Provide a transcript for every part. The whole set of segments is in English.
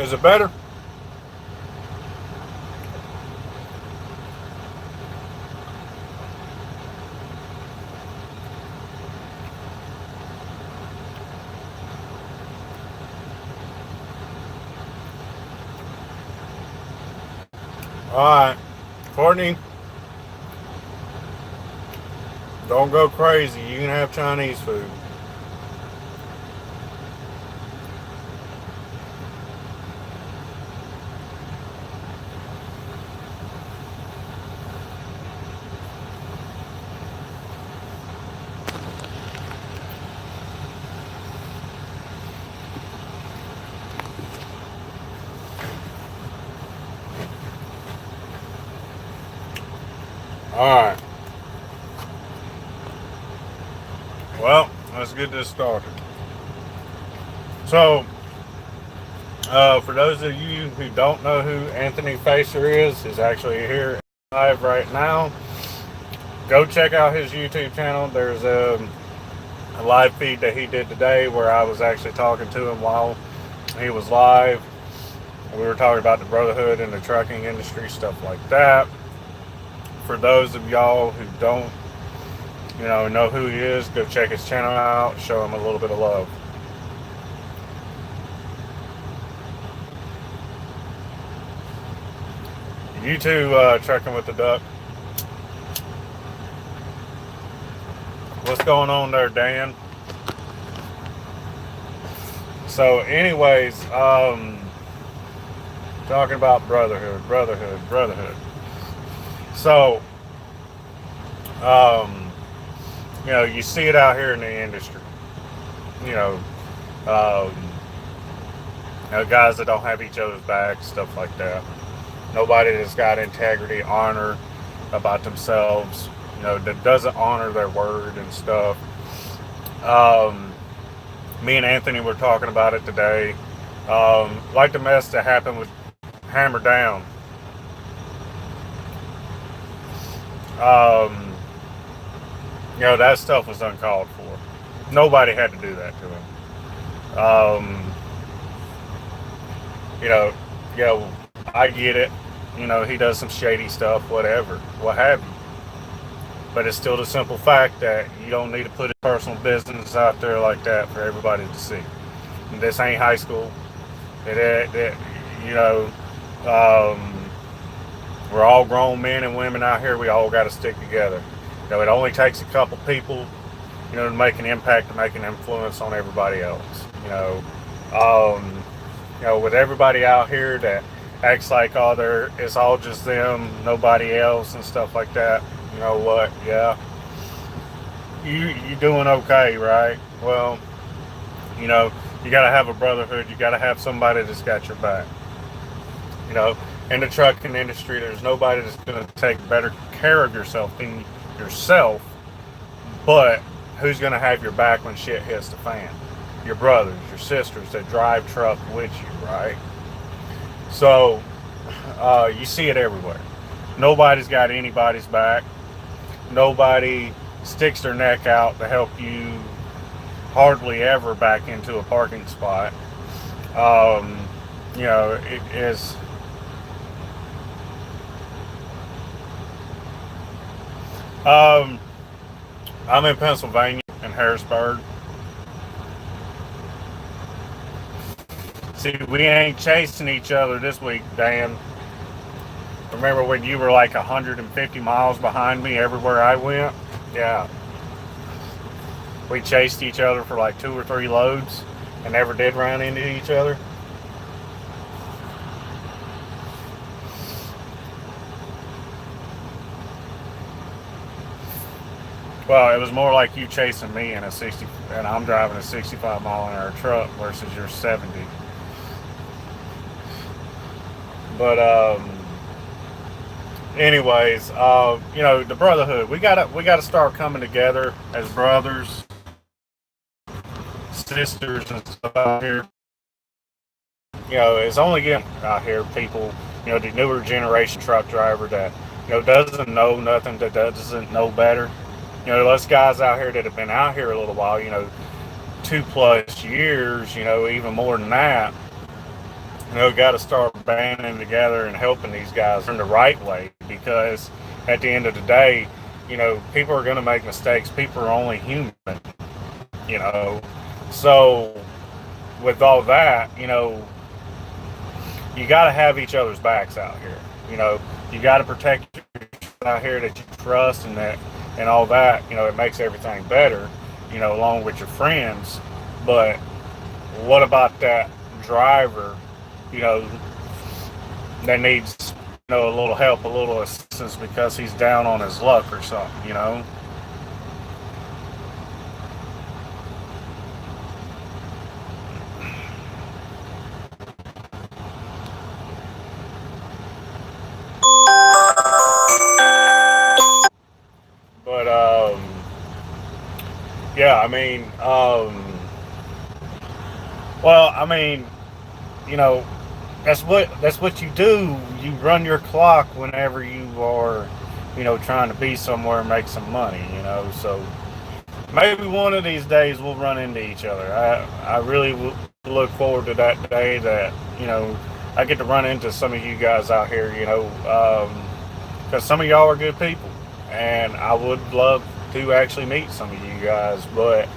Is it better? Alright. Courtney, don't go crazy. You can have Chinese food. Alright. Well, let's get this started. So, for those of you who don't know who Anthony Facer is actually here live right now. Go check out his YouTube channel. There's a live feed that he did today where I was actually talking to him while he was live. We were talking about the brotherhood and the trucking industry, stuff like that. For those of y'all who don't, know who he is, go check his channel out. Show him a little bit of love. You too, Trucking with the Duck. What's going on there, Dan? So, anyways, talking about brotherhood. So, you see it out here in the industry. You know, um, guys that don't have each other's backs, stuff like that. Nobody that's got integrity, honor about themselves, that doesn't honor their word and stuff. Me and Anthony were talking about it today. Like the mess that happened with Hammer Down. That stuff was uncalled for. Nobody had to do that to him. I get it. He does some shady stuff, whatever, what have you. But it's still the simple fact that you don't need to put his personal business out there like that for everybody to see. And this ain't high school. We're all grown men and women out here. We all got to stick together. It only takes a couple people, to make an impact, to make an influence on everybody else. With everybody out here that acts like it's all just them, nobody else, and stuff like that. You know what? Yeah, you doing okay, right? Well, you gotta have a brotherhood. You gotta have somebody that's got your back. In the trucking industry, there's nobody that's gonna take better care of yourself than yourself. But who's gonna have your back when shit hits the fan? Your brothers, your sisters that drive truck with you, right? So you see it everywhere. Nobody's got anybody's back. Nobody sticks their neck out to help you hardly ever back into a parking spot. It is. I'm in Pennsylvania, in Harrisburg. See, we ain't chasing each other this week, Dan. Remember when you were like 150 miles behind me everywhere I went? Yeah. We chased each other for like 2 or 3 loads and never did run into each other. Well, it was more like you chasing me in a 60, and I'm driving a 65-mile-an-hour truck versus your 70. But anyways, the brotherhood. We gotta start coming together as brothers, sisters, and stuff out here. It's only getting out here people. The newer generation truck driver that doesn't know nothing, that doesn't know better. Us guys out here that have been out here a little while. 2+ years. Even more than that. got to start banding together and helping these guys in the right way, because at the end of the day, people are going to make mistakes. People are only human, you know. So with all that, you got to have each other's backs out here. You got to protect out here that you trust, and all that. It makes everything better. Along with your friends. But what about that driver? You know, that needs a little help, a little assistance because he's down on his luck or something. But yeah, I mean, well, I mean, you know, that's what you do. You run your clock whenever you are, trying to be somewhere and make some money. So maybe one of these days we'll run into each other. I really look forward to that day that I get to run into some of you guys out here. Because some of y'all are good people, and I would love to actually meet some of you guys. But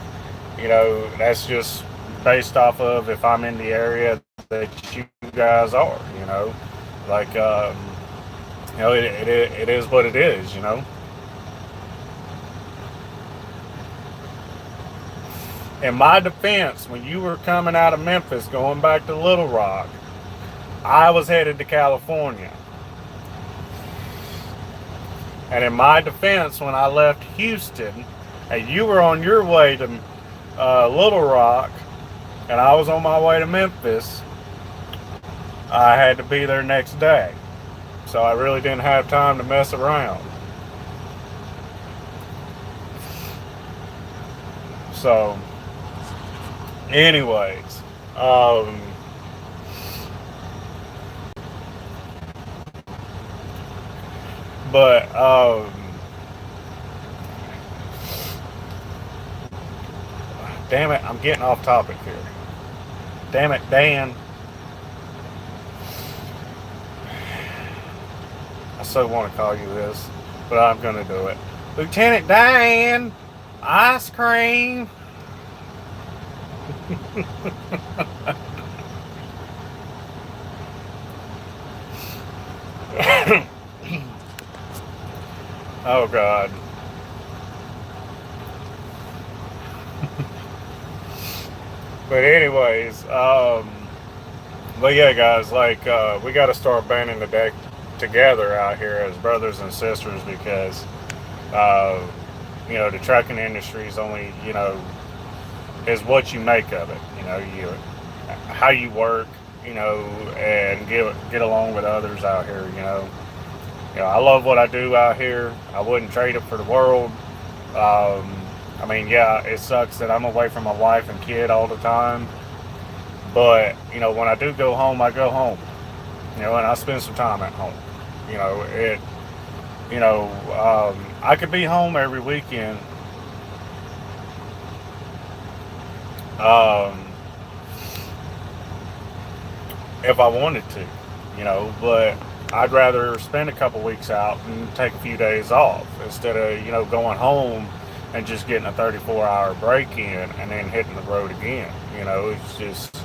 that's just based off of if I'm in the area that you guys are. Like it is what it is. In my defense, when you were coming out of Memphis going back to Little Rock, I was headed to California. And in my defense, when I left Houston and you were on your way to Little Rock and I was on my way to Memphis, I had to be there next day. So I really didn't have time to mess around. So, anyways, but damn it, I'm getting off topic here. Damn it, Dan. I so want to call you this, but I'm going to do it. Lieutenant Dan, ice cream. Oh God. But anyways, but yeah, guys, like we got to start banding the deck together out here as brothers and sisters, because uh, the trucking industry is only is what you make of it. You how you work, and get along with others out here. I love what I do out here. I wouldn't trade it for the world. Um, I mean, yeah, it sucks that I'm away from my wife and kid all the time. But when I do go home, I go home. And I spend some time at home. It. I could be home every weekend. Um, if I wanted to, but I'd rather spend a couple weeks out and take a few days off instead of, going home and just getting a 34-hour break in and then hitting the road again. It's just,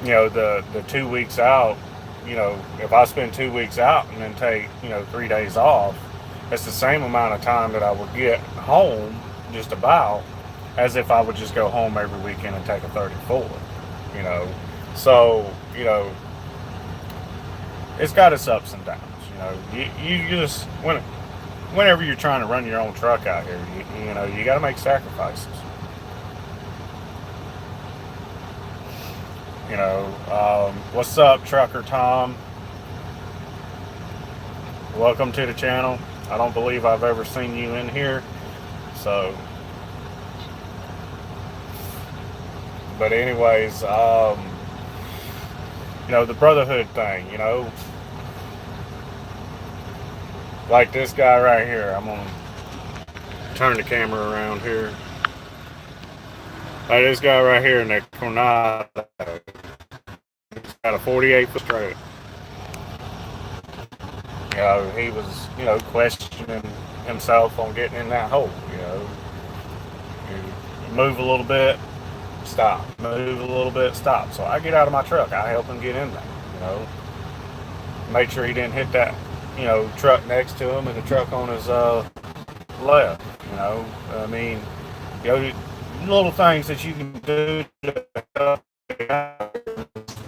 the 2 weeks out, if I spend 2 weeks out and then take, 3 days off, it's the same amount of time that I would get home, just about, as if I would just go home every weekend and take a 34, you know. So, it's got its ups and downs. You just whenever you're trying to run your own truck out here, you got to make sacrifices. What's up, Trucker Tom? Welcome to the channel. I don't believe I've ever seen you in here, so. But anyways, the brotherhood thing, like this guy right here. I'm gonna turn the camera around here. Like this guy right here in the Coronado. a 48-foot straight. He was, questioning himself on getting in that hole. You move a little bit, stop. Move a little bit, stop. So I get out of my truck. I help him get in there. Make sure he didn't hit that, truck next to him and the truck on his left. I mean, little things that you can do to help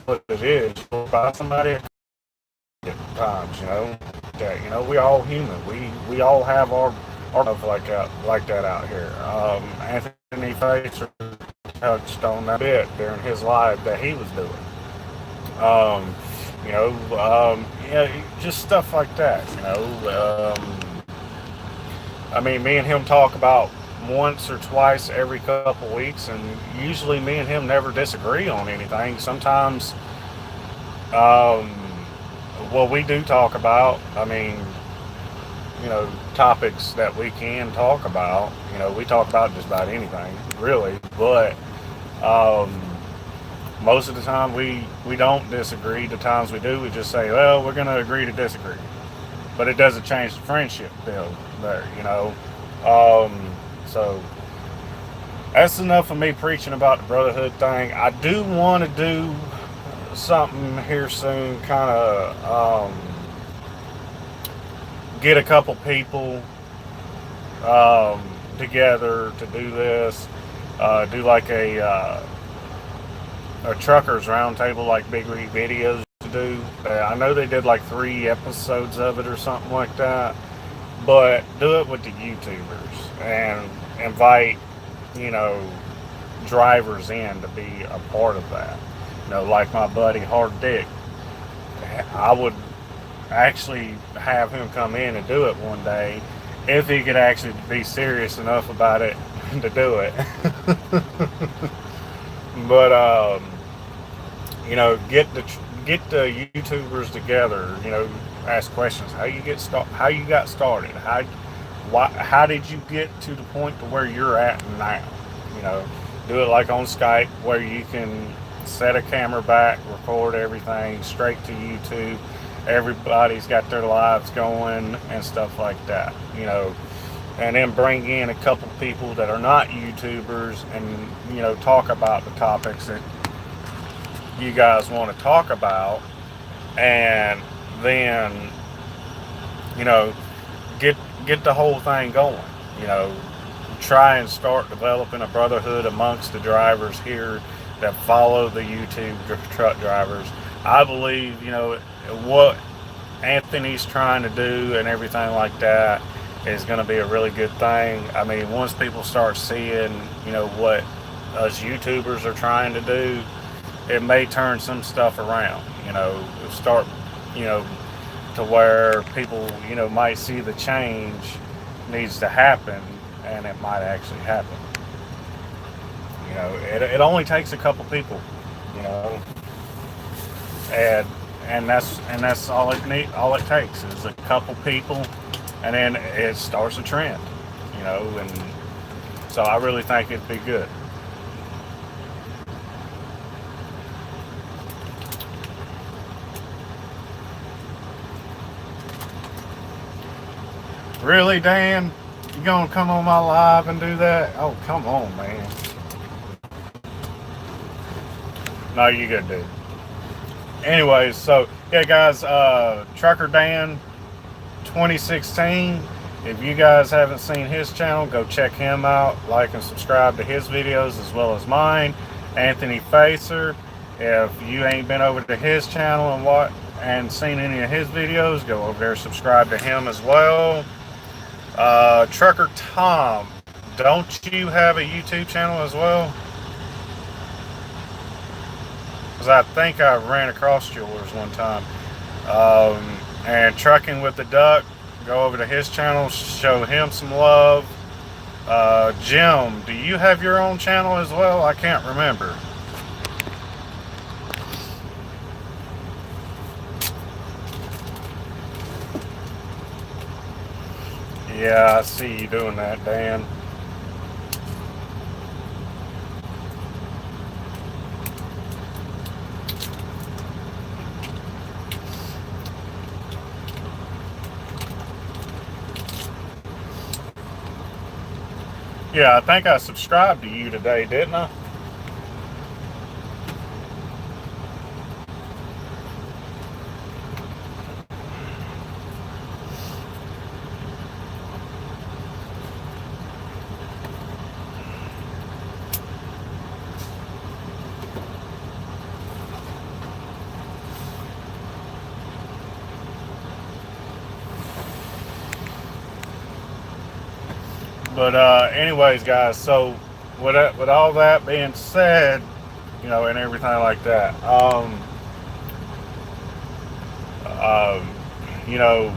what it is. Buy somebody at times, that we all human. We all have our stuff like that out here. Anthony Facer touched on that bit during his live that he was doing. Just stuff like that. I mean, me and him talk about once or twice every couple weeks, and usually me and him never disagree on anything. Sometimes, we do talk about, topics that we can talk about. We talk about just about anything, really. But most of the time we don't disagree. The times we do, we just say, well, we're going to agree to disagree. But it doesn't change the friendship deal there, So that's enough of me preaching about the brotherhood thing. I do want to do something here soon, kind of get a couple people together to do this. Do like a truckers roundtable like Big Rig Videos to do. I know they did like 3 episodes of it or something like that. But do it with the YouTubers and invite, drivers in to be a part of that. Like my buddy Hard Dick. I would actually have him come in and do it one day if he could actually be serious enough about it to do it. But get the YouTubers together. Ask questions. How you got started? How did you get to the point to where you're at now? Do it like on Skype where you can set a camera back, record everything straight to YouTube. Everybody's got their lives going and stuff like that. And then bring in a couple people that are not YouTubers and talk about the topics that you guys want to talk about, and then get the whole thing going. Try and start developing a brotherhood amongst the drivers here that follow the YouTube truck drivers. I believe what Anthony's trying to do and everything like that is going to be a really good thing. I mean, once people start seeing what us YouTubers are trying to do, it may turn some stuff around. Start to where people might see the change needs to happen, and it might actually happen. It only takes a couple people, and that's all it takes is a couple people, and then it starts a trend, and so I really think it'd be good. Really, Dan? You gonna come on my live and do that? Oh, come on, man. No, you good, dude. Anyways, so yeah, guys, Trucker Dan 2016. If you guys haven't seen his channel, go check him out. Like and subscribe to his videos as well as mine. Anthony Facer. If you ain't been over to his channel and seen any of his videos, go over there, subscribe to him as well. Trucker Tom, don't you have a YouTube channel as well? Because I think I ran across yours one time. And Trucking with the Duck, go over to his channel, show him some love. Jim, do you have your own channel as well? I can't remember. Yeah, I see you doing that, Dan. Yeah, I think I subscribed to you today, didn't I? But anyways, guys. So with all that being said, and everything like that, um, you know,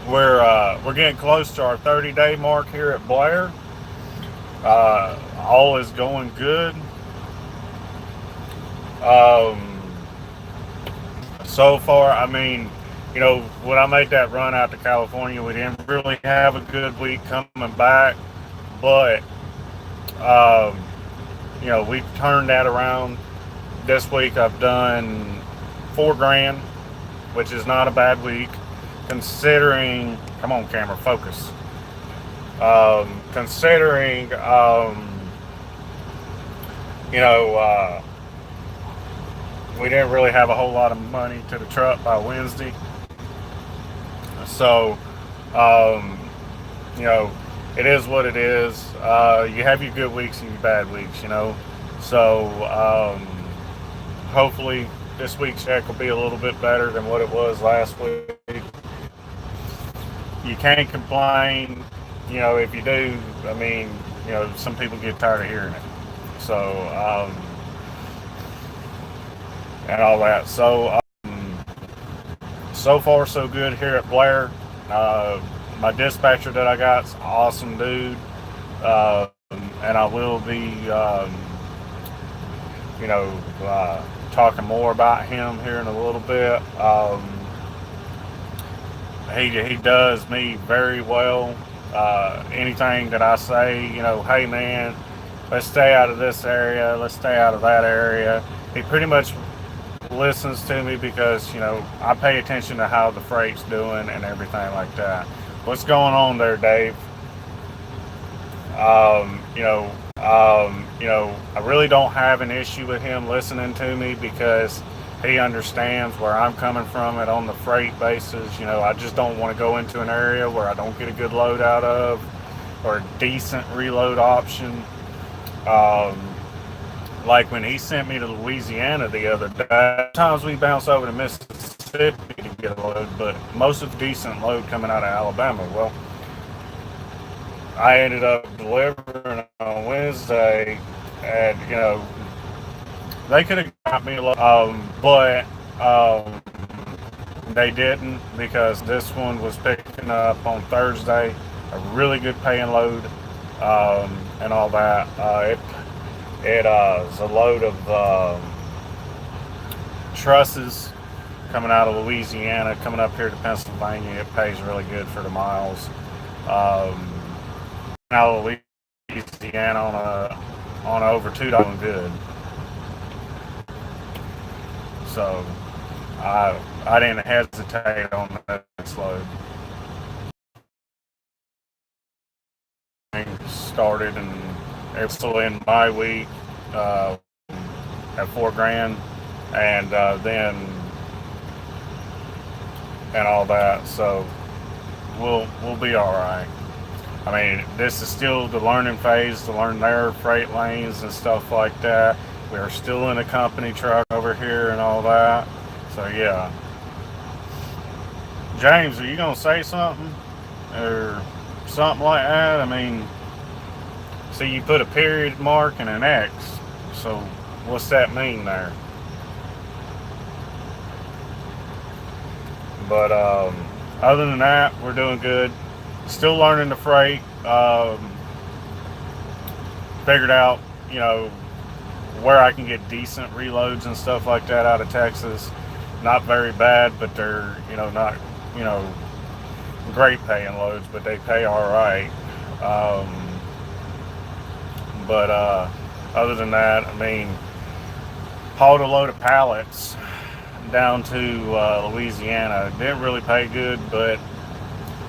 we're getting close to our 30-day mark here at Blair. All is going good. Um, so far, I mean, when I made that run out to California, we didn't really have a good week coming back, but um, we turned that around. This week, I've done 4 grand, which is not a bad week, considering. Come on, camera, focus. Considering, you know, uh, we didn't really have a whole lot of money to the truck by Wednesday. So, um, you know, it is what it is. You have your good weeks and your bad weeks. So, hopefully, this week's check will be a little bit better than what it was last week. You can't complain. If you do, I mean, some people get tired of hearing it. So, and all that. So far so good here at Blair. My dispatcher that I got's an awesome dude, and I will be, you know, talking more about him here in a little bit. He does me very well. Anything that I say, hey man, let's stay out of this area, let's stay out of that area. He pretty much listens to me because I pay attention to how the freight's doing and everything like that. What's going on there, Dave? I really don't have an issue with him listening to me because he understands where I'm coming from it on the freight basis. I just don't want to go into an area where I don't get a good load out of or a decent reload option. Um, like when he sent me to Louisiana the other day, sometimes we bounce over to Mississippi to get a load, but most of the decent load coming out of Alabama. Well, I ended up delivering on Wednesday, and they could have got me a load, but they didn't because this one was picking up on Thursday, a really good paying load, and all that. It is a load of trusses coming out of Louisiana, coming up here to Pennsylvania. It pays really good for the miles. Um, Out of Louisiana on over $2 good. So I didn't hesitate on this load. Started and it's still in my week at 4 grand, and then and all that. So we'll be all right. I mean, this is still the learning phase to learn their freight lanes and stuff like that. We're still in a company truck over here and all that. So yeah, James, are you gonna say something or something like that? I mean, see, you put a period mark and an X. So what's that mean there? But other than that, we're doing good. Still learning the freight. Figured out, where I can get decent reloads and stuff like that out of Texas. Not very bad, but they're, not, you know, great paying loads, but they pay all right. But other than that, I mean, hauled a load of pallets down to Louisiana. It didn't really pay good, but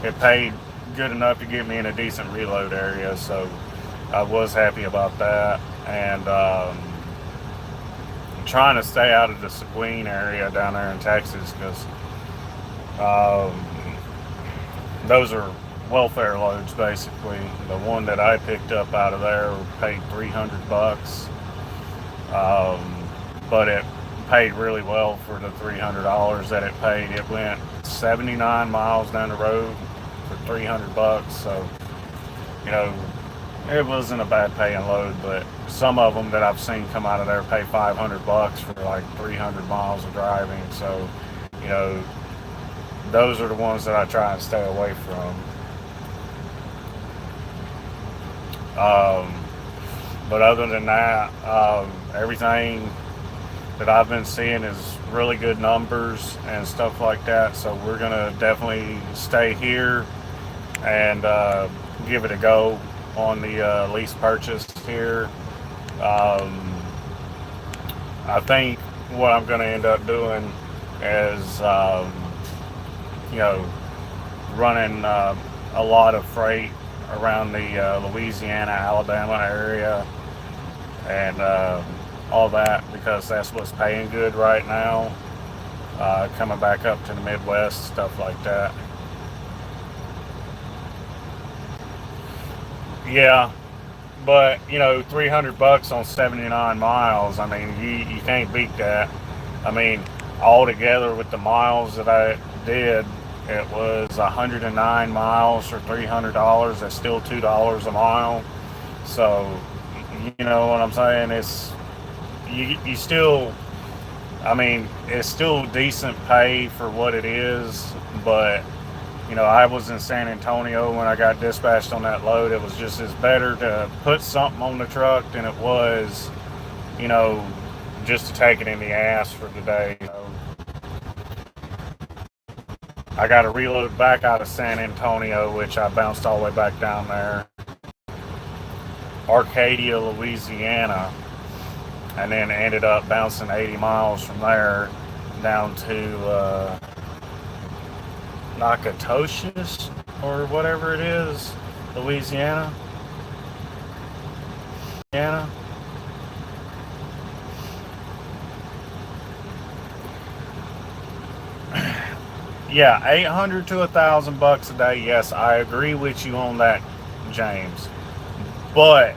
it paid good enough to get me in a decent reload area, so I was happy about that. And I'm trying to stay out of the Seguin area down there in Texas because those are welfare loads basically. The one that I picked up out of there paid $300, but it paid really well for the $300 that it paid. It went 79 miles down the road for $300, so you know it wasn't a bad paying load. But some of them that I've seen come out of there pay $500 for like 300 miles of driving. So you know those are the ones that I try and stay away from. But other than that, everything that I've been seeing is really good numbers and stuff like that. So we're gonna definitely stay here and give it a go on the lease purchase here. I think what I'm gonna end up doing is you know running a lot of freight around the Louisiana, Alabama area, and all that, because that's what's paying good right now. Coming back up to the Midwest, stuff like that. Yeah, but you know, $300 on 79 miles. I mean, you can't beat that. I mean, altogether with the miles that I did, it was 109 miles for $300. That's still $2 a mile. So, you know what I'm saying? It's you still. I mean, it's still decent pay for what it is, but you know, I was in San Antonio when I got dispatched on that load. It was just as better to put something on the truck than it was, you know, just to take it in the ass for the day. You know, I got to reload back out of San Antonio, which I bounced all the way back down there, Arcadia, Louisiana, and then ended up bouncing 80 miles from there down to Nacogdoches or whatever it is, Louisiana. Yeah, 800 to $1,000 a day. Yes, I agree with you on that, James. But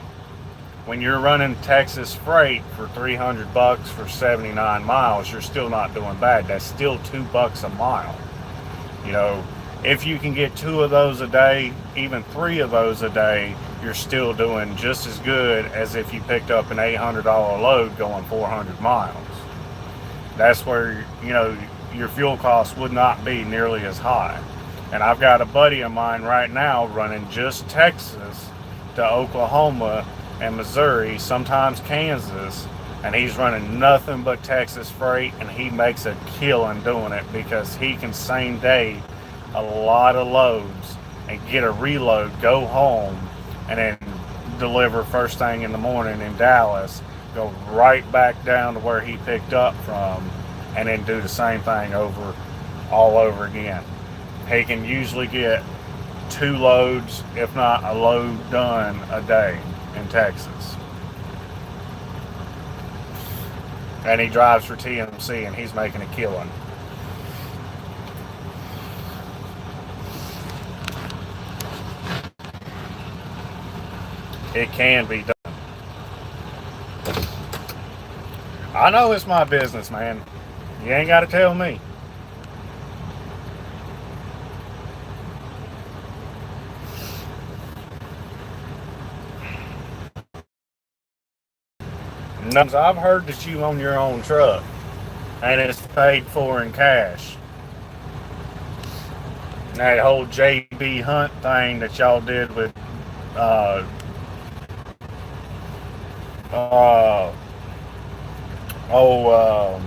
when you're running Texas freight for $300 for 79 miles, you're still not doing bad. That's still $2 a mile. You know, if you can get 2 of those a day, even 3 of those a day, you're still doing just as good as if you picked up an $800 load going 400 miles. That's where, you know, your fuel costs would not be nearly as high. And I've got a buddy of mine right now running just Texas to Oklahoma and Missouri, sometimes Kansas, and he's running nothing but Texas freight, and he makes a killing doing it because he can same day a lot of loads and get a reload, go home, and then deliver first thing in the morning in Dallas, go right back down to where he picked up from, and then do the same thing all over again. He can usually get 2 loads, if not a load done a day in Texas. And he drives for TMC, and he's making a killing. It can be done. I know it's my business, man. You ain't got to tell me. I've heard that you own your own truck and it's paid for in cash. That whole JB Hunt thing that y'all did with uh uh oh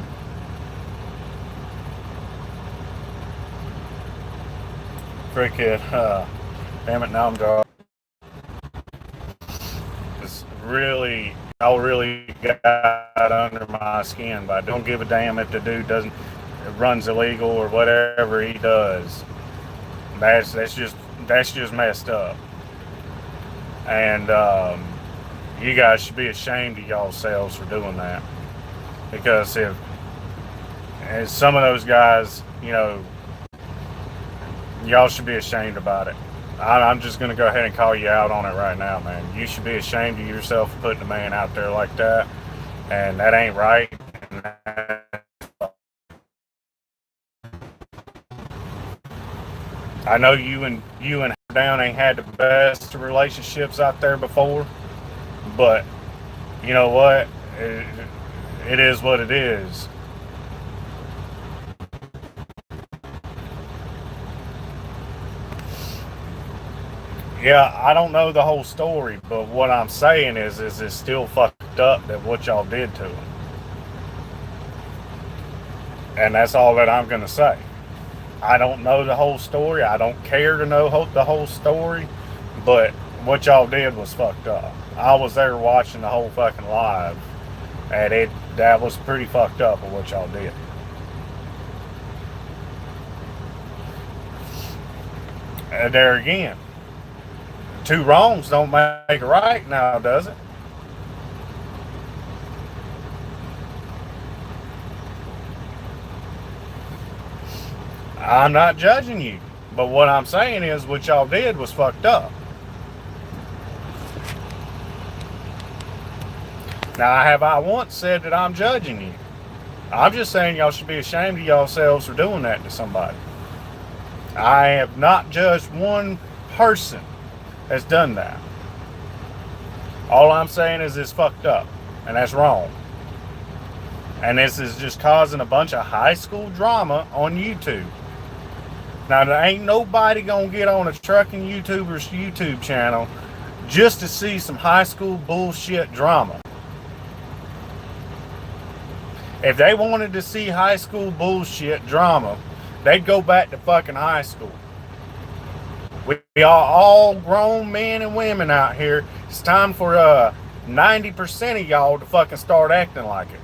frickin' damn it, now I'm drawing. It's really, y'all really got under my skin, but I don't give a damn if the dude runs illegal or whatever he does. That's just that's just messed up. And you guys should be ashamed of yourselves for doing that. Because if and some of those guys, y'all should be ashamed about it. I'm just going to go ahead and call you out on it right now, man. You should be ashamed of yourself for putting a man out there like that. And that ain't right. I know you and Down ain't had the best relationships out there before, but you know what? It is what it is. Yeah, I don't know the whole story, but what I'm saying is it's still fucked up that what y'all did to him, and that's all that I'm gonna say. I don't know the whole story. I don't care to know the whole story, but what y'all did was fucked up. I was there watching the whole fucking live, and that was pretty fucked up of what y'all did. And there again, two wrongs don't make a right now, does it? I'm not judging you, but what I'm saying is what y'all did was fucked up. Now, have I once said that I'm judging you? I'm just saying y'all should be ashamed of yourselves for doing that to somebody. I have not judged one person that's done that. All I'm saying is it's fucked up, and that's wrong. And this is just causing a bunch of high school drama on YouTube. Now, there ain't nobody gonna get on a trucking YouTuber's YouTube channel just to see some high school bullshit drama. If they wanted to see high school bullshit drama, they'd go back to fucking high school. We are all grown men and women out here. It's time for 90% of y'all to fucking start acting like it.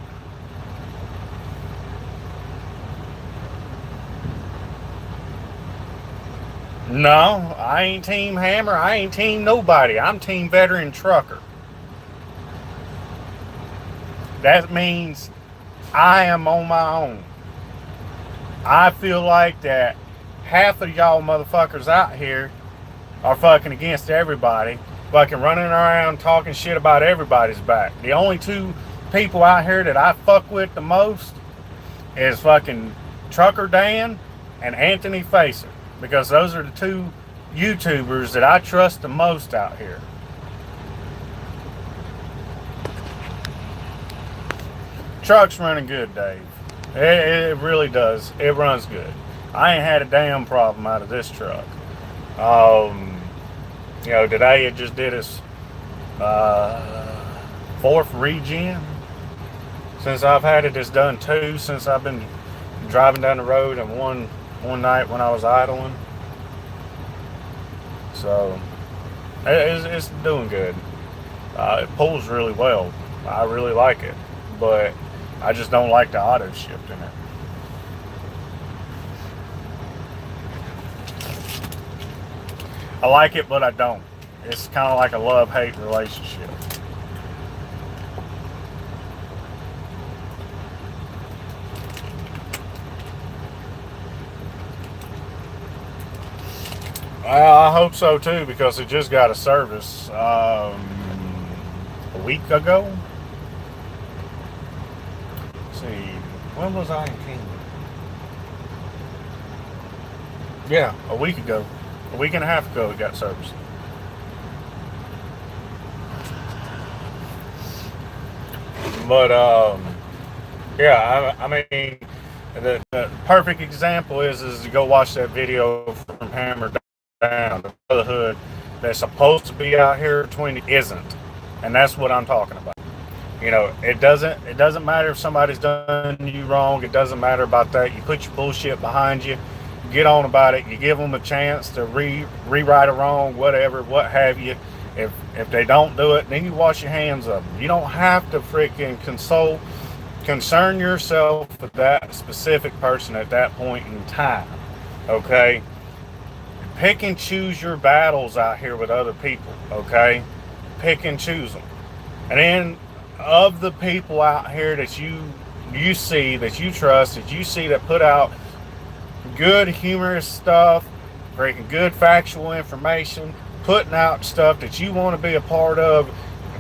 No, I ain't Team Hammer. I ain't Team nobody. I'm Team Veteran Trucker. That means I am on my own. I feel like that half of y'all motherfuckers out here are fucking against everybody, fucking running around talking shit about everybody's back. The only two people out here that I fuck with the most is fucking Trucker Dan and Anthony Facer, because those are the two YouTubers that I trust the most out here. Truck's running good, Dave. It really does. It runs good. I ain't had a damn problem out of this truck. Today it just did its fourth regen. Since I've had it, it's done two since I've been driving down the road, and one night when I was idling. So it's doing good. It pulls really well. I really like it, but I just don't like the auto shift in it. I like it, but I don't. It's kind of like a love-hate relationship. I hope so too, because it just got a service a week ago. Let's see, when was I in Kingman? Yeah, a week ago. A week and a half ago it got serviced. But I mean, the perfect example is to go watch that video from Hammer Down, the brotherhood that's supposed to be out here between isn't, and that's what I'm talking about. It doesn't matter if somebody's done you wrong. It doesn't matter about that. You put your bullshit behind you, get on about it. You give them a chance to rewrite a wrong, whatever, what have you. If they don't do it, then you wash your hands of them. You don't have to freaking concern yourself with that specific person at that point in time. Okay? pick and choose your battles out here with other people, okay? Pick and choose them. And then of the people out here that you see, that you trust, that you see that put out good humorous stuff, breaking good factual information, putting out stuff that you want to be a part of,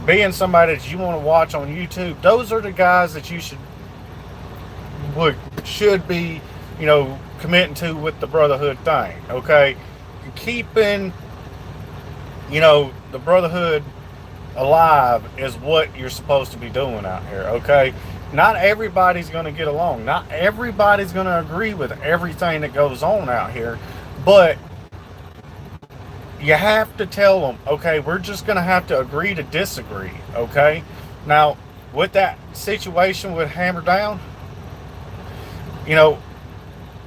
being somebody that you want to watch on YouTube, those are the guys that you should be, committing to with the brotherhood thing, okay? Keeping, the brotherhood alive is what you're supposed to be doing out here, okay? Not everybody's going to get along. Not everybody's going to agree with everything that goes on out here, but you have to tell them, okay, we're just going to have to agree to disagree, okay? Now, with that situation with Hammer Down,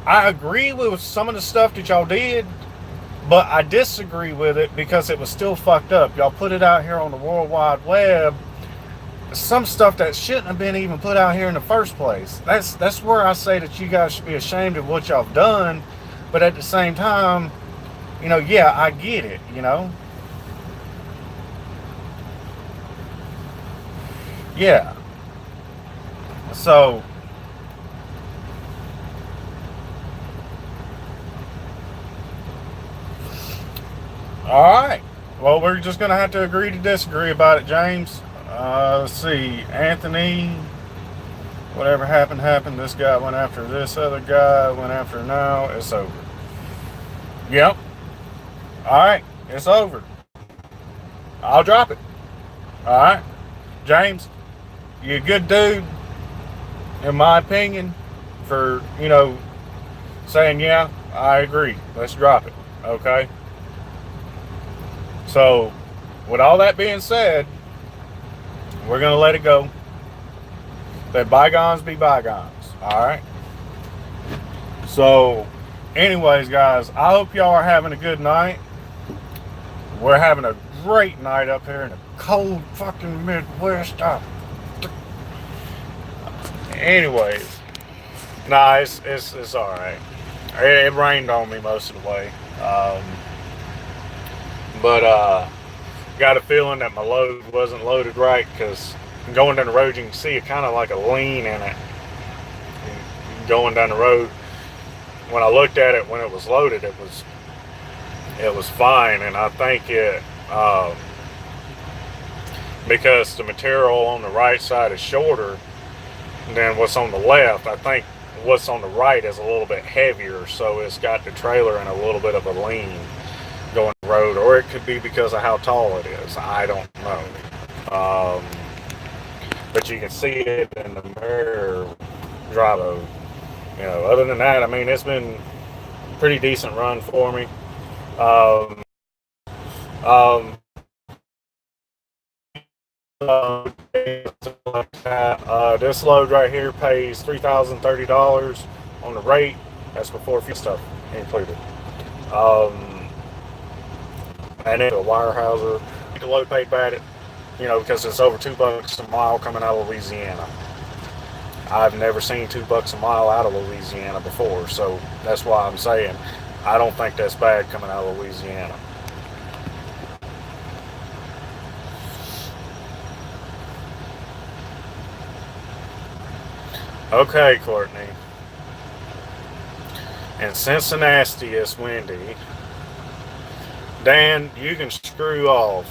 I agree with some of the stuff that y'all did, but I disagree with it because it was still fucked up. Y'all put it out here on the World Wide Web, some stuff that shouldn't have been even put out here in the first place. That's where I say that you guys should be ashamed of what y'all have done, but at the same time, yeah, I get it, Yeah. So, alright. Well, we're just going to have to agree to disagree about it, James. Let's see. Anthony, whatever happened. This guy went after this other guy, went after now. It's over. Yep. Alright. It's over. I'll drop it. Alright. James, you're a good dude, in my opinion, for, saying, yeah, I agree. Let's drop it. Okay? So, with all that being said, we're going to let it go. Let bygones be bygones. Alright? So, anyways, guys, I hope y'all are having a good night. We're having a great night up here in the cold fucking Midwest. Anyways, nah, it's alright. It rained on me most of the way. But got a feeling that my load wasn't loaded right, because going down the road you can see it kind of like a lean in it. Going down the road, when I looked at it when it was loaded, it was fine, and I think it because the material on the right side is shorter than what's on the left. I think what's on the right is a little bit heavier, so it's got the trailer in a little bit of a lean going the road, or it could be because of how tall it is. I don't know. But you can see it in the mirror drive. Other than that, I mean, it's been a pretty decent run for me. This load right here pays $3,030 on the rate. That's before fuel stuff included. And then a wire houser. The load paid bad, because it's over $2 a mile coming out of Louisiana. I've never seen $2 a mile out of Louisiana before, so that's why I'm saying I don't think that's bad coming out of Louisiana. Okay, Courtney. In Cincinnati, it's windy. Dan, you can screw off.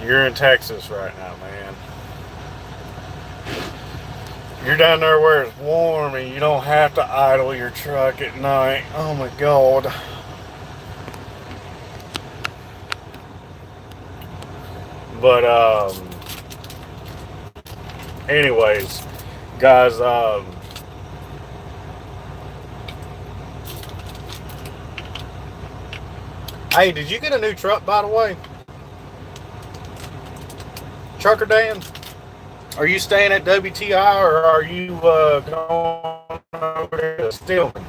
You're in Texas right now, man. You're down there where it's warm and you don't have to idle your truck at night. Oh my God. But, anyways, guys, hey, did you get a new truck, by the way? Trucker Dan? Are you staying at WTI, or are you going over to Stillman?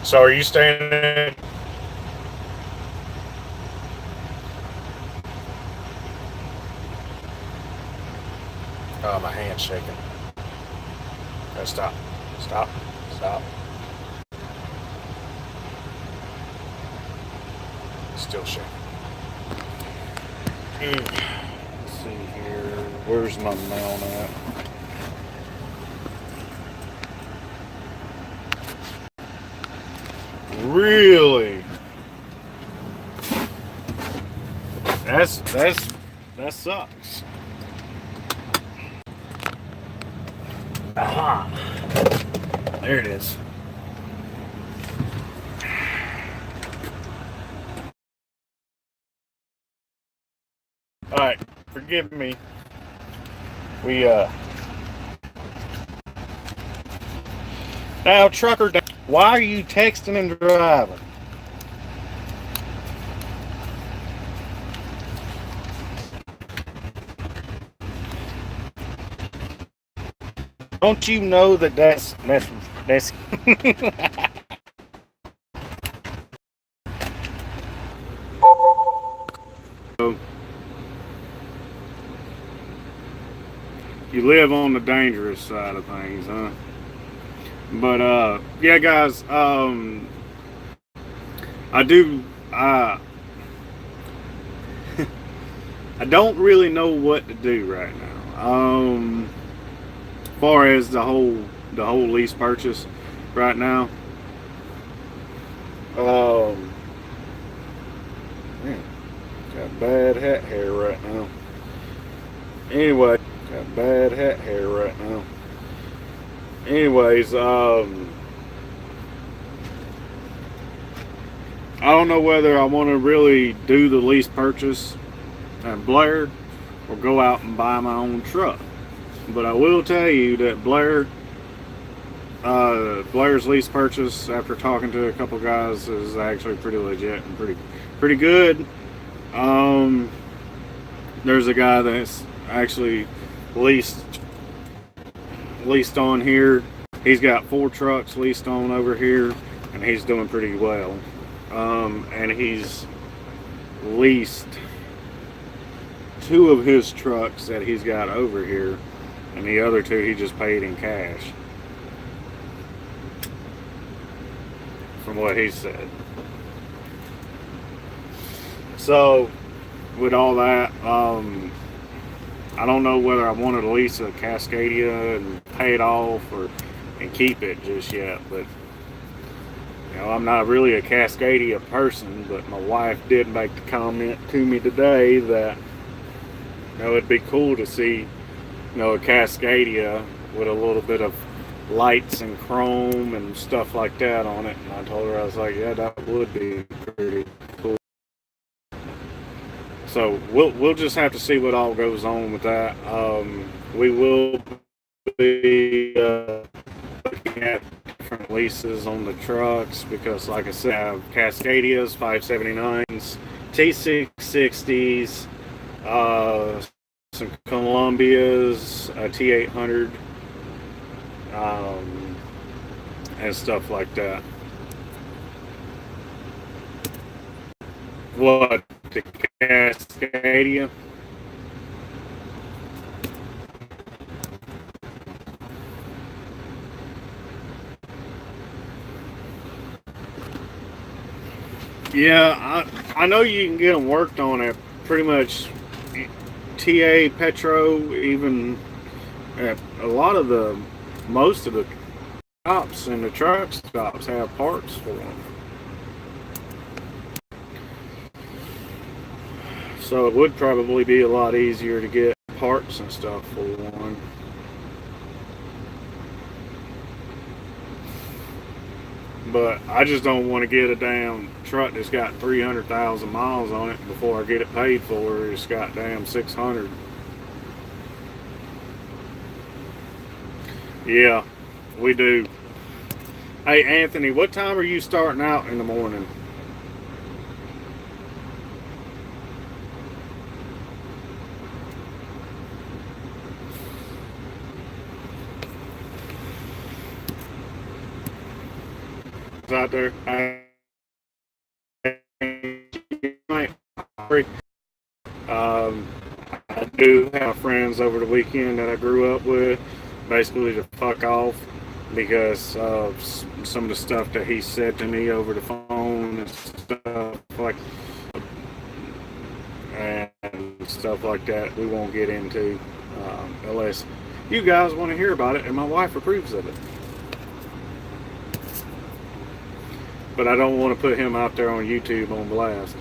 So are you staying at... Oh, my hand's shaking. Gotta stop. Stop. Stop. Still shaking. Let's see here. Where's my mount at? Really? That sucks. Aha. There it is. Alright, forgive me. Now, trucker, why are you texting and driving? Don't you know that that's you live on the dangerous side of things, huh? But yeah, guys, I do I don't really know what to do right now. As far as the whole lease purchase right now. Man, got bad hat hair right now. Anyway, got bad hat hair right now. Anyways, I don't know whether I want to really do the lease purchase at Blair or go out and buy my own truck. But I will tell you that Blair's lease purchase, after talking to a couple guys, is actually pretty legit and pretty good. There's a guy that's actually leased on here. He's got 4 trucks leased on over here, and he's doing pretty well. And he's leased 2 of his trucks that he's got over here, and the other 2 he just paid in cash, from what he said. So with all that, I don't know whether I wanted to lease a Cascadia and pay it off and keep it just yet. But you know, I'm not really a Cascadia person, but my wife did make the comment to me today that, you know, it'd be cool to see, you know, a Cascadia with a little bit of lights and chrome and stuff like that on it. And I told her, I was like, yeah, that would be pretty cool. So we'll just have to see what all goes on with that. We will be looking at different leases on the trucks because, like I said, I have Cascadias, 579s, T660s, some Columbias, a T800, and stuff like that. What, the Cascadia? Yeah, I know you can get them worked on at pretty much TA, Petro, even at a lot of most of the shops and the truck stops have parts for them. So it would probably be a lot easier to get parts and stuff for one. But I just don't want to get a damn truck that's got 300,000 miles on it before I get it paid for. It's got damn 600. Yeah, we do. Hey Anthony, what time are you starting out in the morning? Out there, I do have friends over the weekend that I grew up with, basically to fuck off. because of some of the stuff that he said to me over the phone and stuff like that. We won't get into unless you guys want to hear about it and my wife approves of it. But I don't want to put him out there on YouTube on blast.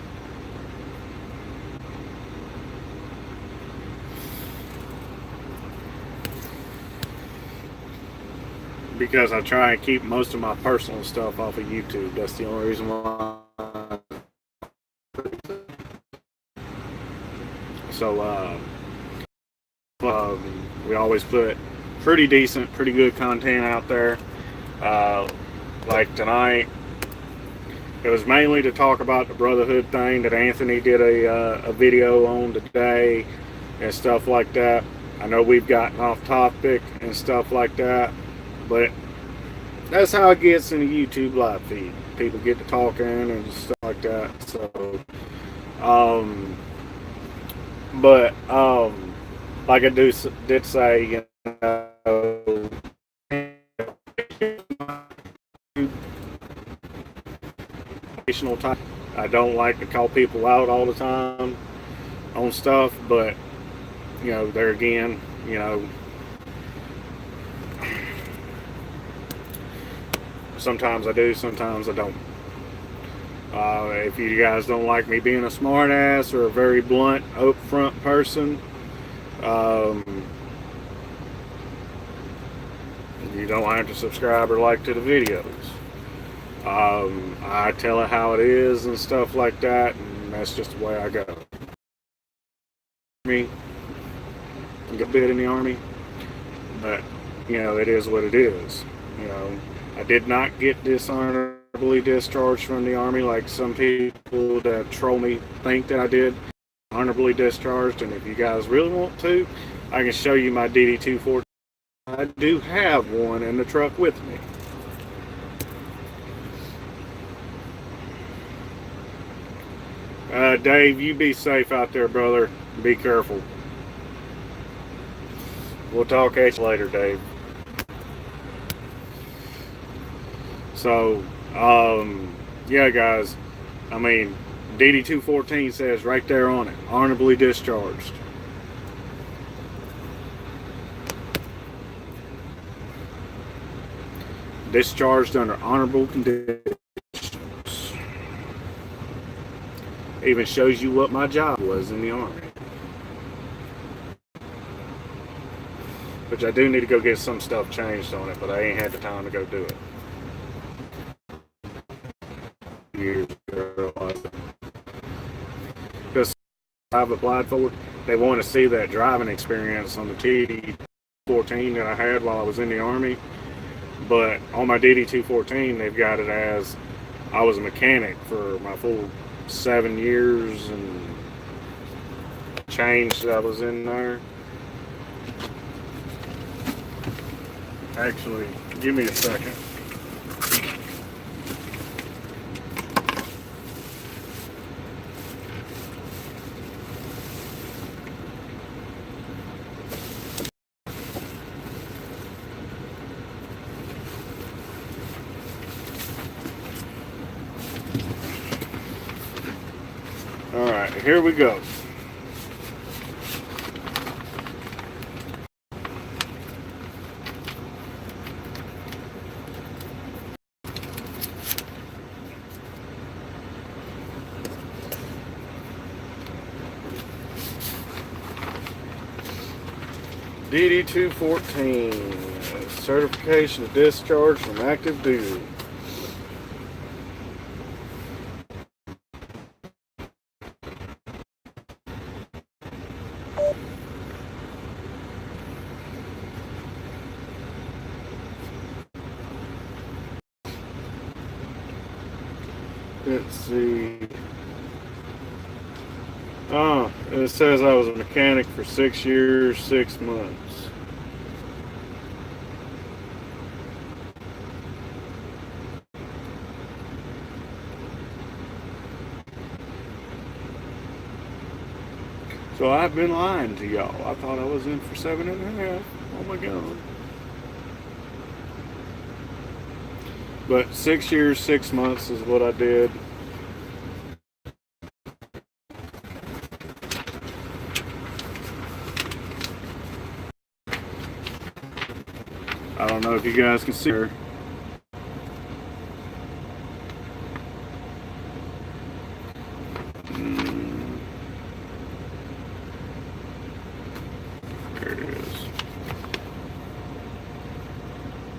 Because I try and keep most of my personal stuff off of YouTube. That's the only reason why. So we always put pretty decent, pretty good content out there. Like tonight, it was mainly to talk about the brotherhood thing that Anthony did a video on today and stuff like that. I know we've gotten off topic and stuff like that, but that's how it gets in the YouTube live feed. People get to talking and stuff like that. So, like I did say, you know, time. I don't like to call people out all the time on stuff, but you know, there again, you know, sometimes I do, sometimes I don't. If you guys don't like me being a smart ass or a very blunt, upfront person, you don't have to subscribe or like to the videos. I tell it how it is and stuff like that, and that's just the way I go. Me, get bit in the Army, but you know, it is what it is. You know, I did not get dishonorably discharged from the Army like some people that troll me think that I did. Honorably discharged, and if you guys really want to, I can show you my DD-214. I do have one in the truck with me. Dave, you be safe out there, brother. Be careful. We'll talk at you later, Dave. So, yeah, guys. I mean, DD-214 says right there on it, honorably discharged. Discharged under honorable conditions. Even shows you what my job was in the Army. Which I do need to go get some stuff changed on it, but I ain't had the time to go do it. Years ago. Because I've applied for it, they want to see that driving experience on the DD-214 that I had while I was in the Army. But on my DD-214, they've got it as I was a mechanic for my full 7 years and change that I was in there. Actually, give me a second. Alright, here we go. DD-214, certification of discharge from active duty. Let's see. Oh, it says I was a mechanic for 6 years, 6 months. So I've been lying to y'all. I thought I was in for 7.5. Oh my God. But 6 years, 6 months is what I did. I don't know if you guys can see her. There it is.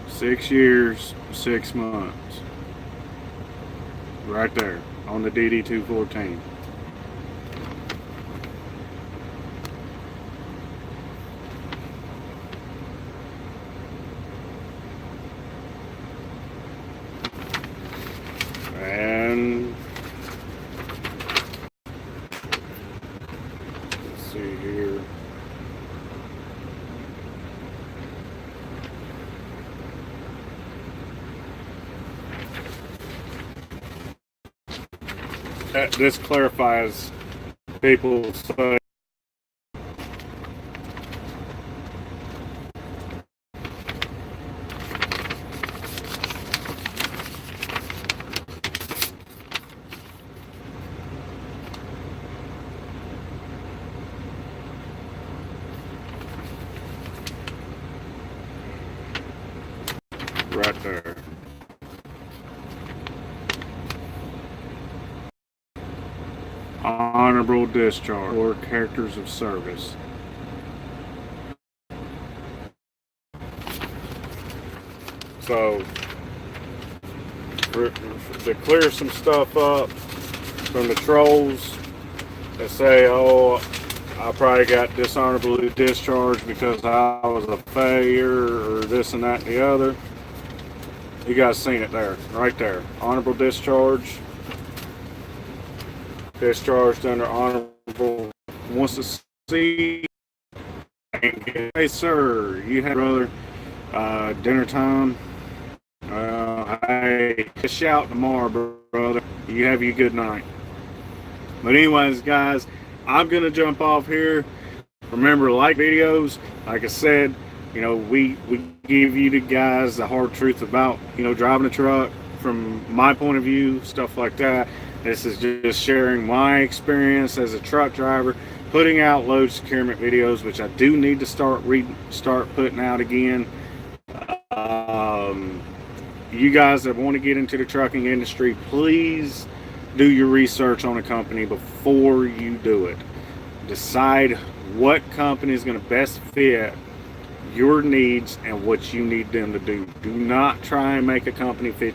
6 years, 6 months. Right there on the DD214. And let's see here. This clarifies people say right there. Honorable discharge or characters of service. So, to clear some stuff up from the trolls that say, oh, I probably got dishonorably discharged because I was a failure or this and that and the other. You guys seen it there, right there. Honorable discharge. Discharged under honorable. Wants to see. Hey, sir, you had brother dinner time. Hey, shout tomorrow, brother. You have a good night. But anyways, guys, I'm gonna jump off here. Remember to like videos. Like I said, you know, we give you the guys the hard truth about, you know, driving a truck from my point of view, stuff like that. This is just sharing my experience as a truck driver, putting out load securement videos, which I do need to start putting out again. You guys that want to get into the trucking industry, please do your research on a company before you do it. Decide what company is going to best fit your needs and what you need them to do. Do not try and make a company fit